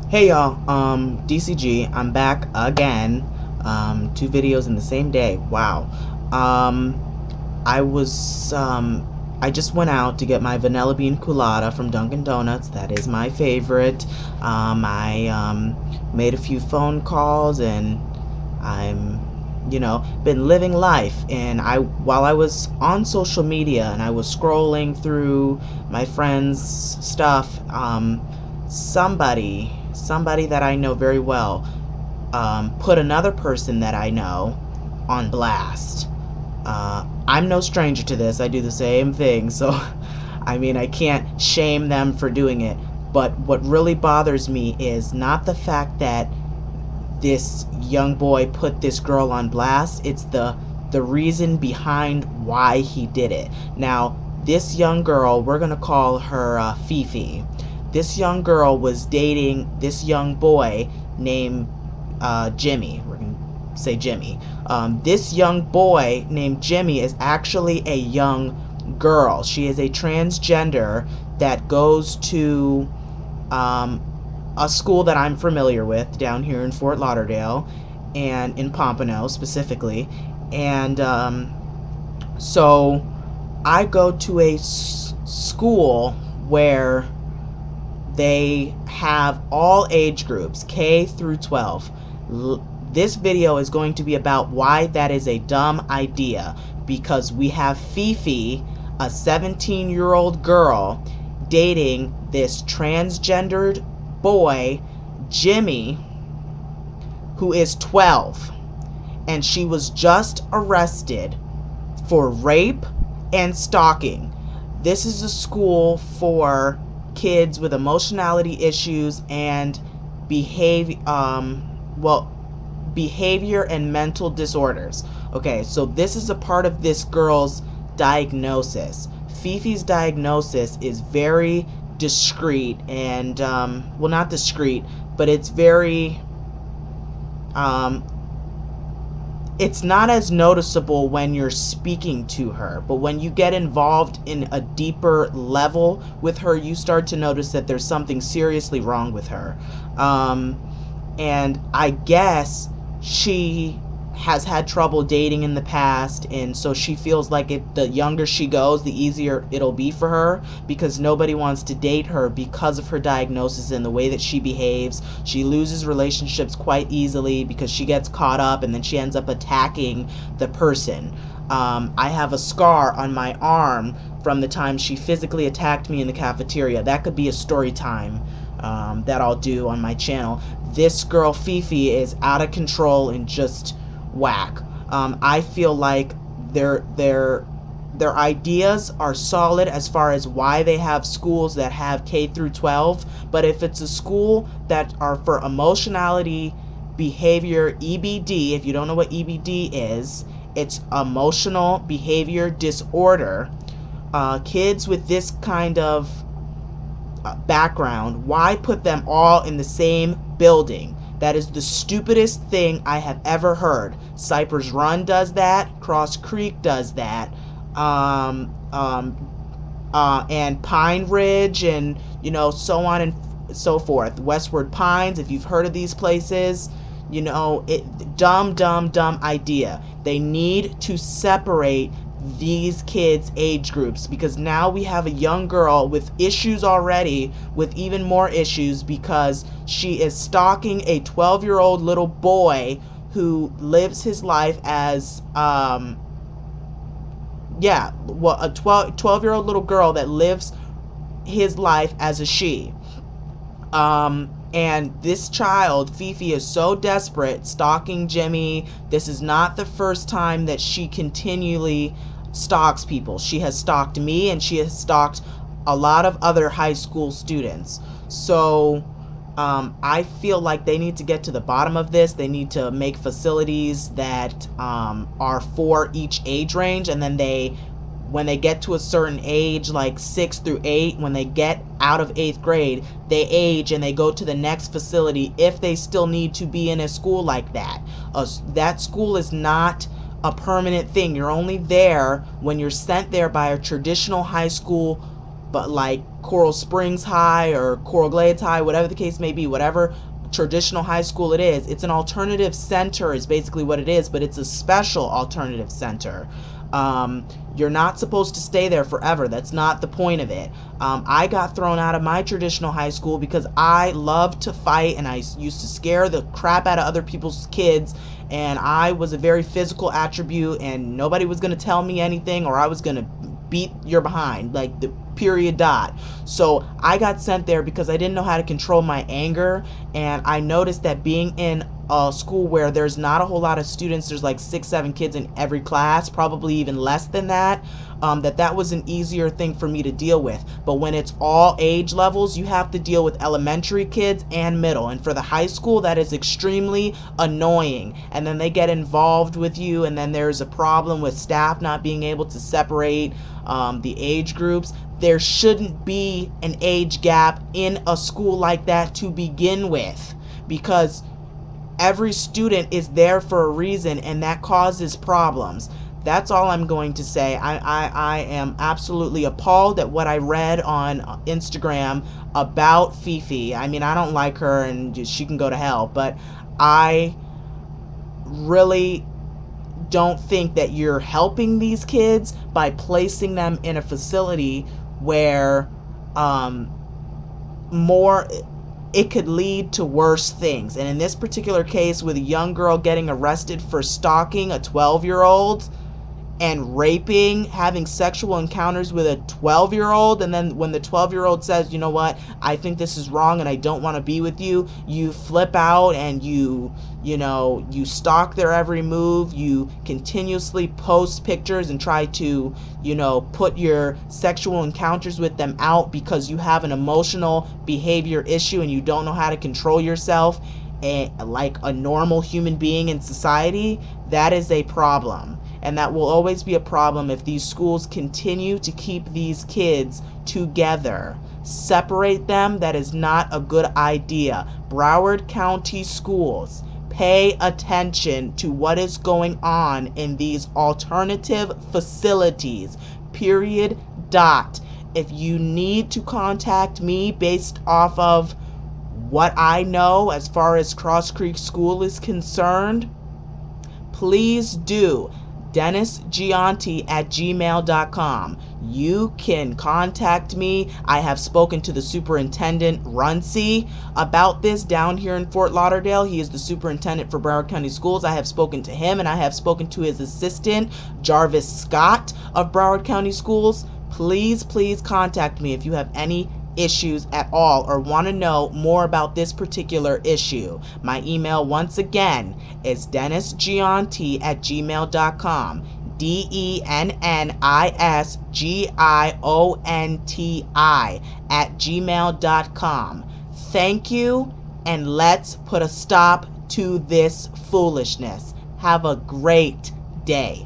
Hey y'all, DCG, I'm back again. Two videos in the same day. Wow. Um, I just went out to get my vanilla bean colada from Dunkin' Donuts. That is my favorite. I made a few phone calls and I'm, been living life. And while I was on social media and I was scrolling through my friends' stuff, somebody that I know very well, put another person that I know on blast. I'm no stranger to this. I do the same thing, so I mean, I can't shame them for doing it. But what really bothers me is not the fact that this young boy put this girl on blast. It's the reason behind why he did it. Now, this young girl, we're gonna call her Fifi. This young girl was dating this young boy named Jimmy. We're gonna say Jimmy. This young boy named Jimmy is actually a young girl. She is a transgender that goes to a school that I'm familiar with down here in Fort Lauderdale and in Pompano specifically. And so I go to a school where they have all age groups, K through 12. This video is going to be about why that is a dumb idea, because we have Fifi, a 17-year-old girl, dating this transgendered boy, Jimmy, who is 12. And she was just arrested for rape and stalking. This is a school for kids with emotionality issues and behavior and mental disorders. Okay, so this is a part of this girl's diagnosis. Fifi's diagnosis is very discreet and well, not discreet, but it's very it's not as noticeable when you're speaking to her, but when you get involved in a deeper level with her, you start to notice that there's something seriously wrong with her. And I guess she has had trouble dating in the past, and so she feels like the younger she goes, the easier it'll be for her, because nobody wants to date her because of her diagnosis and the way that she behaves. She loses relationships quite easily because she gets caught up and then she ends up attacking the person. I have a scar on my arm from the time she physically attacked me in the cafeteria. That could be a story time that I'll do on my channel. This girl Fifi is out of control and just whack. I feel like their ideas are solid as far as why they have schools that have K through 12, but if it's a school that are for emotionality behavior, EBD, if you don't know what EBD is, it's emotional behavior disorder. Kids with this kind of background, why put them all in the same building? That is the stupidest thing I have ever heard. Cypress Run does that. Cross Creek does that. And Pine Ridge, and so on and so forth. Westward Pines, if you've heard of these places, dumb idea. They need to separate these kids' age groups, because now we have a young girl with issues already, with even more issues because she is stalking a 12-year-old little boy who lives his life as a 12-year-old little girl that lives his life as a she. And this child, Fifi, is so desperate, stalking Jimmy. This is not the first time that she continually stalks people. She has stalked me, and she has stalked a lot of other high school students. So I feel like they need to get to the bottom of this. They need to make facilities that are for each age range, and then when they get to a certain age, like 6 through 8, when they get out of 8th grade, they age and they go to the next facility if they still need to be in a school like that. That school is not a permanent thing. You're only there when you're sent there by a traditional high school, but like Coral Springs High or Coral Glades High, whatever the case may be, whatever traditional high school it is. It's an alternative center is basically what it is, but it's a special alternative center. You're not supposed to stay there forever. That's not the point of it. I got thrown out of my traditional high school because I loved to fight and I used to scare the crap out of other people's kids, and I was a very physical attribute, and nobody was going to tell me anything or I was going to beat your behind, like the period dot. So I got sent there because I didn't know how to control my anger, and I noticed that being in a school where there's not a whole lot of students, there's like 6-7 kids in every class, probably even less than that, that was an easier thing for me to deal with. But when it's all age levels, you have to deal with elementary kids and middle, and for the high school that is extremely annoying. And then they get involved with you, and then there's a problem with staff not being able to separate the age groups. There shouldn't be an age gap in a school like that to begin with, because every student is there for a reason, and that causes problems. That's all I'm going to say. I am absolutely appalled at what I read on Instagram about Fifi. I mean, I don't like her and she can go to hell, but I really don't think that you're helping these kids by placing them in a facility where it could lead to worse things. And in this particular case, with a young girl getting arrested for stalking a 12-year-old and raping, having sexual encounters with a 12-year-old, and then when the 12-year-old says, you know what, I think this is wrong and I don't want to be with you, you flip out and you stalk their every move, you continuously post pictures and try to, put your sexual encounters with them out because you have an emotional behavior issue and you don't know how to control yourself like a normal human being in society. That is a problem. And that will always be a problem if these schools continue to keep these kids together. Separate them. That is not a good idea. Broward County schools, pay attention to what is going on in these alternative facilities. Period. Dot. If you need to contact me based off of what I know as far as Cross Creek School is concerned, please do. DennisGianti@gmail.com. You can contact me. I have spoken to the superintendent, Runcie, about this down here in Fort Lauderdale. He is the superintendent for Broward County Schools. I have spoken to him, and I have spoken to his assistant, Jarvis Scott of Broward County Schools. Please contact me if you have any issues at all or want to know more about this particular issue. My email, once again, is DennisGianti@gmail.com. DennisGionti@gmail.com. Thank you, and let's put a stop to this foolishness. Have a great day.